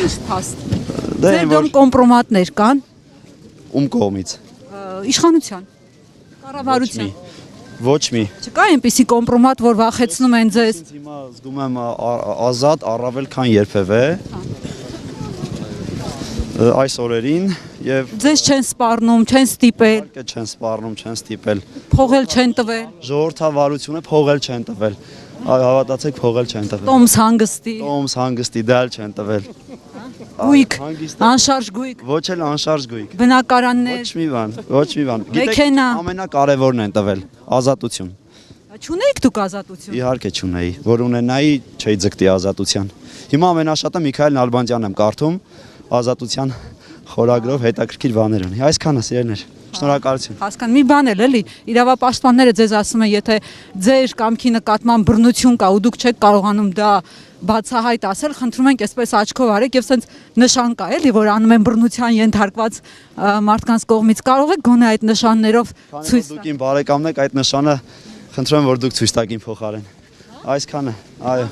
Ինչ փաստ։ Դե Ձեր դեմ կոմպրոմատներ կան ում կողմից։ իշխանության, կառավարության։ Ոչ մի։ Չկա այնպիսի կոմպրոմատ, որ վախեցնում են ձեզ։ Ինձ հիմա զգում եմ ազատ առավել քան երբևէ։ Այս օրերին եւ Ձեզ չեն սպառնում, չեն ստիպել, իհարկե չեն սպառնում, չեն ստիպել։ փողել չեն տվել, Ժողովրդավարությունը փողել չեն տվել։ Հավատացեք, փողել չեն տվել։ տոմս հանգստի, Տոմս հանգստի դալ չեն տվել։ գույք, Հանգիստը- անշարժ գույք, Ոչ էլ անշարժ գույք։ բնակարաններ, Ոչ մի բան, ոչ մի բան։ Մեքենա։ Ամենակարևորն են տվել, ազատություն։ Չունեիք դուք ազատություն։ Իհարկե չունեի, որ ունենայի, չէի ձգտի ազատության։ Հիմա ամենաշատը Միքայել Նալբանդյանն եմ կարդում, ազատության խորագրով հետաքրքիր բաներ ունի։ Այսքանը սիրելիներ։ Շնորհակալություն։ Հասկան, մի բան էլ էլի, իրավապաշտպանները ձեզ ասում են, եթե ձեր կամքի նկատմամբ բռնություն կա ու դուք չեք կարողանում դա բացահայտ ասել, խնդրում ենք այսպես աչքով արեք եւ սենց նշան կա էլի, որ անում են բռնության ենթարկված մարդկանց կողմից։ Կարող եք գոնե այդ նշաններով Քանի ցույց որ դուք իմ բարեկամն եք, այդ նշանը խնդրում եմ, որ դուք ցույց տաք իմ փոխարեն։ Այսքանը, այո։